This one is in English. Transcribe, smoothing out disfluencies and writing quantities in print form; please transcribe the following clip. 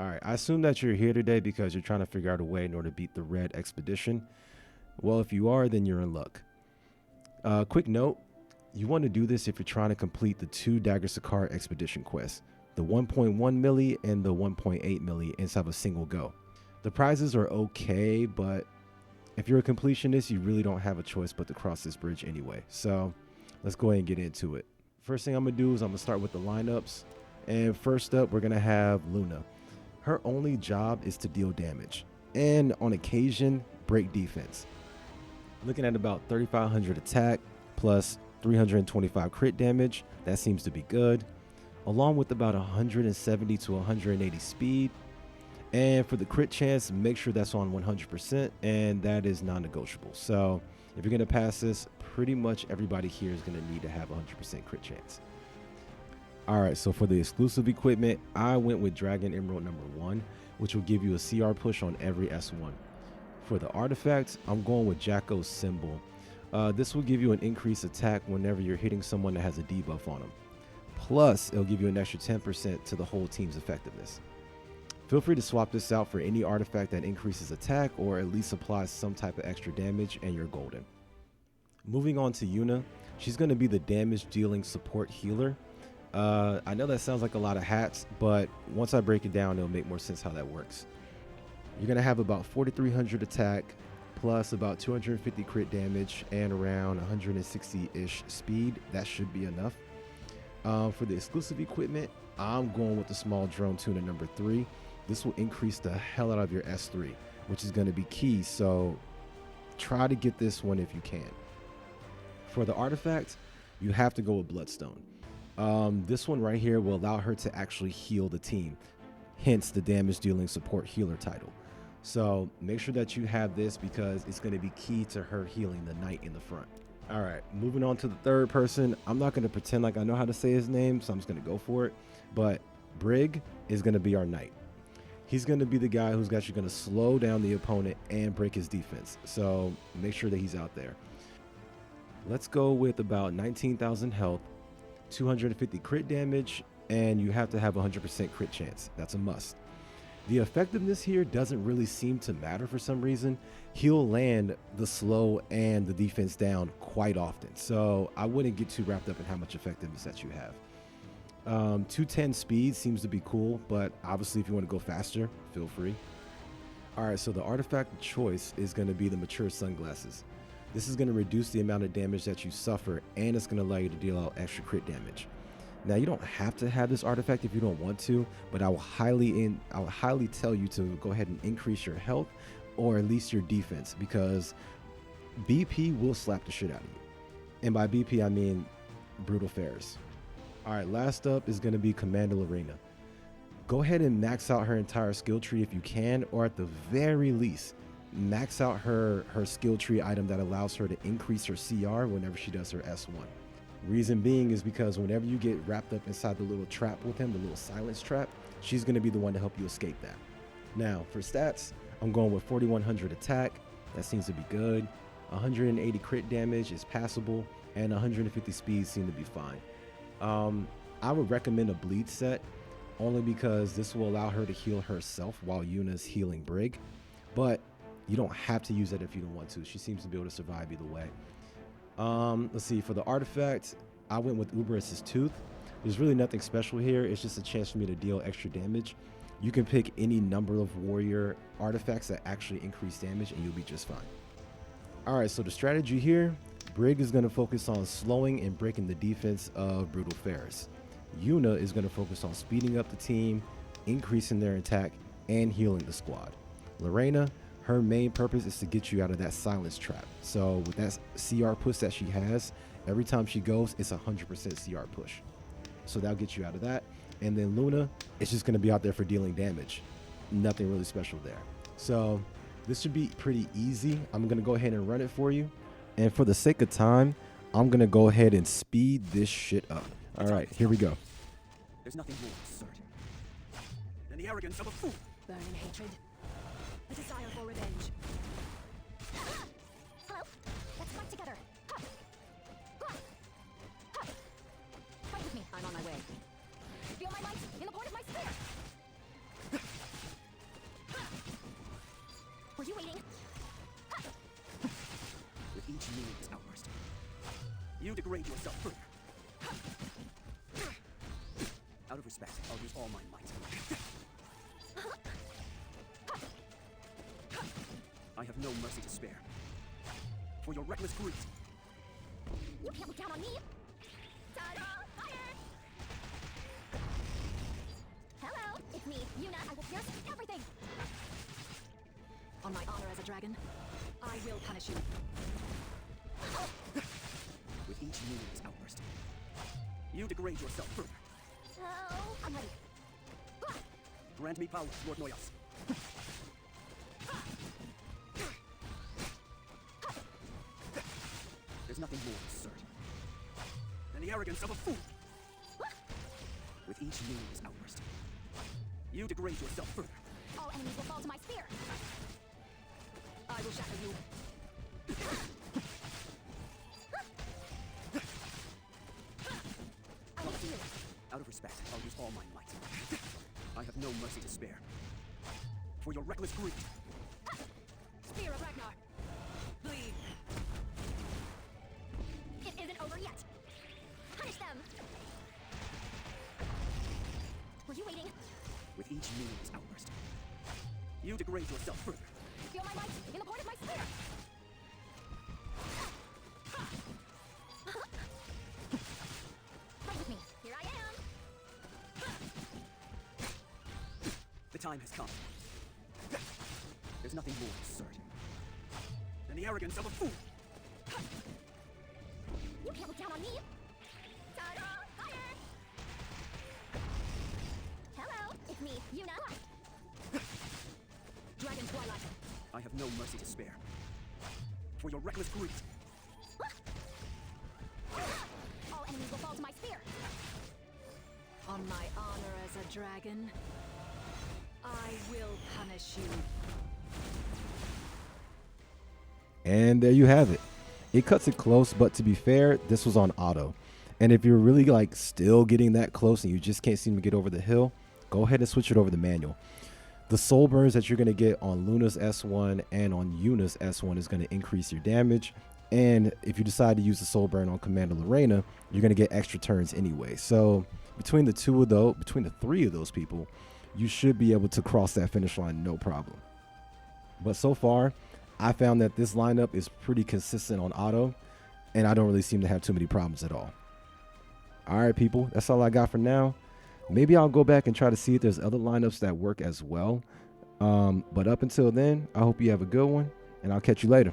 All right, I assume that you're here today because you're trying to figure out a way in order to beat the red expedition. Well, if you are, then you're in luck. Quick note, you want to do this if you're trying to complete the 2 Dagger Sicar expedition quests, the 1.1 milli and the 1.8 milli inside of a single go. The prizes are okay, but if you're a completionist, you really don't have a choice but to cross this bridge anyway. So let's go ahead and get into it. First thing I'm gonna do is I'm gonna start with the lineups. And first up, we're gonna have Luna. Her only job is to deal damage and on occasion break defense. Looking at about 3,500 attack plus 325 crit damage, that seems to be good, along with about 170 to 180 speed. And for the crit chance, make sure that's on 100%, and that is non-negotiable. So if you're gonna pass this, pretty much everybody here is gonna need to have 100% crit chance. All right, so for the exclusive equipment, I went with Dragon Emerald number 1, which will give you a CR push on every S1. For the artifacts, I'm going with Jacko's symbol. This will give you an increased attack whenever you're hitting someone that has a debuff on them. Plus, it'll give you an extra 10% to the whole team's effectiveness. Feel free to swap this out for any artifact that increases attack or at least applies some type of extra damage, and you're golden. Moving on to Yuna, she's going to be the damage dealing support healer. I know that sounds like a lot of hats, but once I break it down, it'll make more sense how that works. You're going to have about 4,300 attack plus about 250 crit damage and around 160-ish speed. That should be enough. For the exclusive equipment, I'm going with the small drone tuner number 3. This will increase the hell out of your S3, which is going to be key, so try to get this one if you can. For the artifact, you have to go with Bloodstone. This one right here will allow her to actually heal the team, hence the damage dealing support healer title. So make sure that you have this because it's going to be key to her healing the knight in the front. All right, moving on to the third person. I'm not going to pretend like I know how to say his name, so I'm just going to go for it. But Brieg is going to be our knight. He's going to be the guy who's actually going to slow down the opponent and break his defense. So make sure that he's out there. Let's go with about 19,000 health, 250 crit damage, and you have to have 100% crit chance. That's a must. The effectiveness here doesn't really seem to matter for some reason. He'll land the slow and the defense down quite often, so I wouldn't get too wrapped up in how much effectiveness that you have. 210 speed seems to be cool, but obviously if you want to go faster, feel free. All right, so the artifact of choice is going to be the mature sunglasses. This is going to reduce the amount of damage that you suffer, and it's going to allow you to deal out extra crit damage. Now, you don't have to have this artifact if you don't want to, but I will highly tell you to go ahead and increase your health or at least your defense, because BP will slap the shit out of you. And by BP, I mean Brutal Pherus. All right, last up is going to be Commander Lorina. Go ahead and max out her entire skill tree if you can, or at the very least, max out her skill tree item that allows her to increase her CR whenever she does her S1. Reason being is because whenever you get wrapped up inside the little trap with him, the little silence trap, she's going to be the one to help you escape that. Now, for stats, I'm going with 4,100 attack. That seems to be good. 180 crit damage is passable, and 150 speed seem to be fine. I would recommend a bleed set, only because this will allow her to heal herself while Yuna's healing Brieg, but you don't have to use that if you don't want to. She seems to be able to survive either way. Let's see, for the artifact, I went with Uberus's Tooth. There's really nothing special here. It's just a chance for me to deal extra damage. You can pick any number of warrior artifacts that actually increase damage and you'll be just fine. All right, so the strategy here, Brieg is going to focus on slowing and breaking the defense of Brutal Pherus. Yuna is going to focus on speeding up the team, increasing their attack, and healing the squad. Lorina, her main purpose is to get you out of that silence trap. So with that CR push that she has, every time she goes, it's 100% CR push. So that'll get you out of that. And then Luna, it's just going to be out there for dealing damage. Nothing really special there. So this should be pretty easy. I'm going to go ahead and run it for you. And for the sake of time, I'm going to go ahead and speed this shit up. All right, here we go. There's nothing more absurd than the arrogance of a fool. Burning hatred. A desire for revenge. Hello? Let's fight together. Fight with me. I'm on my way. Feel my might in the point of my spear. union's outburst. You degrade yourself further. Out of respect, I'll use all my might. I have no mercy to spare. For your reckless greed. You can't look down on me. Ta-da! Fire! Hello, it's me, Yuna. I will pierce everything. On my honor as a dragon, I will punish you. With each union's outburst, you degrade yourself further. Oh, I'm ready. Grant me power, Lord Noyas. There's nothing more absurd than the arrogance of a fool. With each union's outburst, you degrade yourself further. All enemies will fall to my spear. I will shatter you. I will see you. Out of respect, I'll use all my might. I have no mercy to spare. For your reckless greed. Spear of Ragnar. Bleed. It isn't over yet. Punish them. Were you waiting? With each union's outburst, you degrade yourself further. Feel my might in the point of my spear. Fight with me. Here I am. The time has come. There's nothing more absurd than the arrogance of a fool. You can't look down on me. Ta-da! Fire! Hello, it's me, Yuna. Dragon Twilight. I have no mercy to spare. For your reckless greed. All enemies will fall to my spear. On my honor as a dragon, I will punish you. And there you have it. It cuts it close, but to be fair, this was on auto. And if you're really like still getting that close and you just can't seem to get over the hill, go ahead and switch it over to manual. The soul burns that you're going to get on Luna's S1 and on Yuna's S1 is going to increase your damage. And if you decide to use the soul burn on Commander Lorina, you're going to get extra turns anyway. So between the three of those people, you should be able to cross that finish line no problem. But so far, I found that this lineup is pretty consistent on auto, and I don't really seem to have too many problems at all. All right, people, that's all I got for now. Maybe I'll go back and try to see if there's other lineups that work as well. But up until then, I hope you have a good one, and I'll catch you later.